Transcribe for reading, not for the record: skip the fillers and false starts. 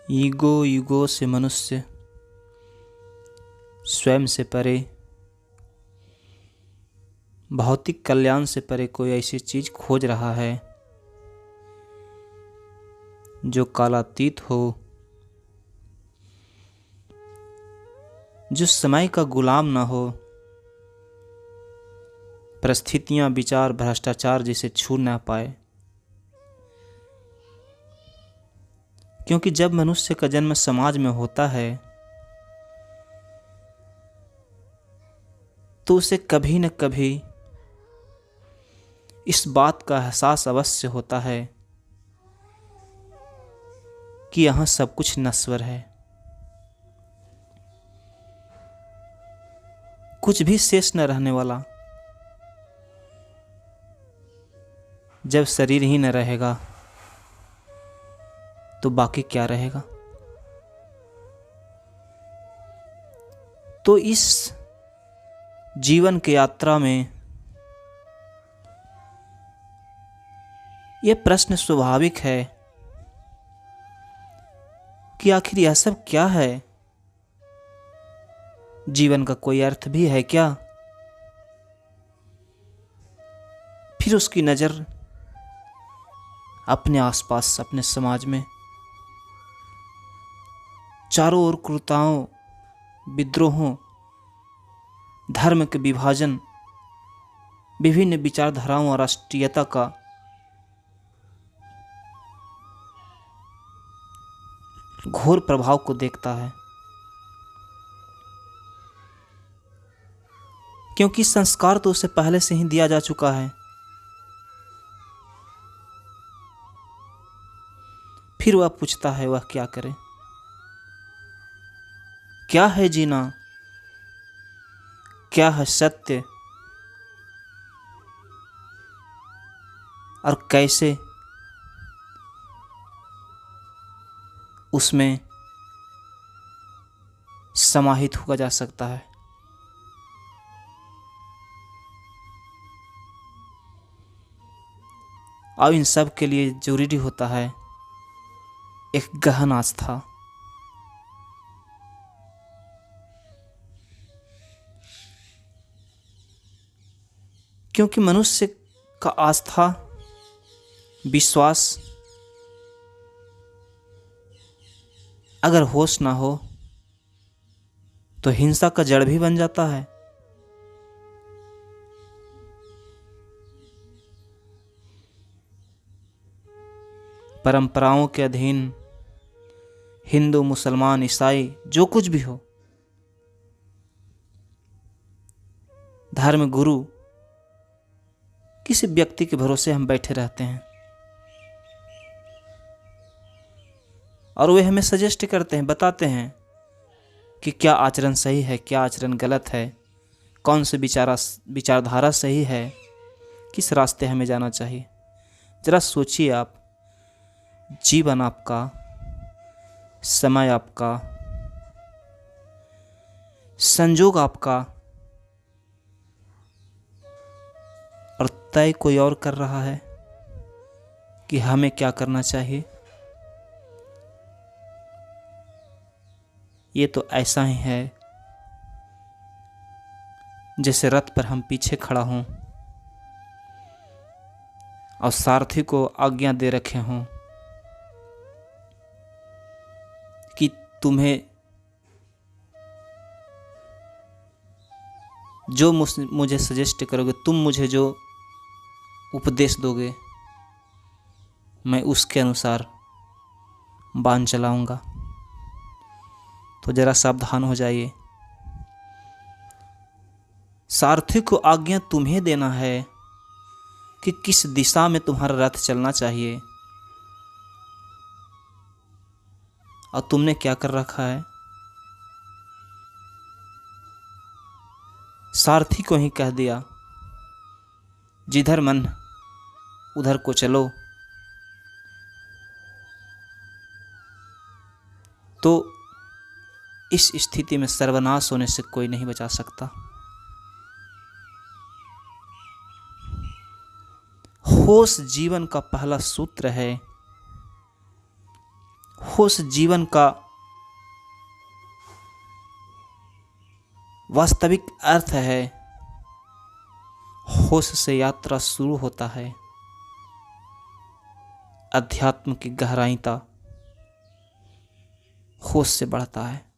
Ego युगों से मनुष्य स्वयं से परे, भौतिक कल्याण से परे कोई ऐसी चीज खोज रहा है जो कालातीत हो, जो समय का गुलाम ना हो, परिस्थितियां, विचार, भ्रष्टाचार जिसे छू ना पाए। क्योंकि जब मनुष्य का जन्म समाज में होता है तो उसे कभी न कभी इस बात का एहसास अवश्य होता है कि यहाँ सब कुछ नश्वर है, कुछ भी शेष न रहने वाला। जब शरीर ही न रहेगा तो बाकी क्या रहेगा। तो इस जीवन की यात्रा में यह प्रश्न स्वाभाविक है कि आखिर यह सब क्या है। जीवन का कोई अर्थ भी है क्या। फिर उसकी नजर अपने आसपास, अपने समाज में चारों ओर क्रूरताओं, विद्रोहों, धर्म के विभाजन, विभिन्न विचारधाराओं और राष्ट्रीयता का घोर प्रभाव को देखता है। क्योंकि संस्कार तो उसे पहले से ही दिया जा चुका है। फिर वह पूछता है वह क्या करे। क्या है जीना, क्या है सत्य, और कैसे उसमें समाहित होगा जा सकता है। और इन सब के लिए जरूरी होता है एक गहन आस्था। क्योंकि मनुष्य का आस्था, विश्वास अगर होश ना हो तो हिंसा का जड़ भी बन जाता है। परंपराओं के अधीन हिंदू, मुसलमान, ईसाई जो कुछ भी हो, धर्म गुरु, किसी व्यक्ति के भरोसे हम बैठे रहते हैं और वे हमें सजेस्ट करते हैं, बताते हैं कि क्या आचरण सही है, क्या आचरण गलत है, कौन से विचारधारा सही है, किस रास्ते हमें जाना चाहिए। जरा सोचिए आप, जीवन आपका, समय आपका, संजोग आपका, और तय कोई और कर रहा है कि हमें क्या करना चाहिए। ये तो ऐसा ही है जैसे रथ पर हम पीछे खड़ा हों और सारथी को आज्ञा दे रखे हों कि तुम्हें जो मुझे सजेस्ट करोगे, तुम मुझे जो उपदेश दोगे, मैं उसके अनुसार बाण चलाऊंगा। तो जरा सावधान हो जाइए। सारथी को आज्ञा तुम्हें देना है कि किस दिशा में तुम्हारा रथ चलना चाहिए, और तुमने क्या कर रखा है। सारथी को ही कह दिया जिधर मन उधर को चलो, तो इस स्थिति में सर्वनाश होने से कोई नहीं बचा सकता। होश जीवन का पहला सूत्र है। होश जीवन का वास्तविक अर्थ है। होश से यात्रा शुरू होता है, अध्यात्म की गहराईता होश से बढ़ता है।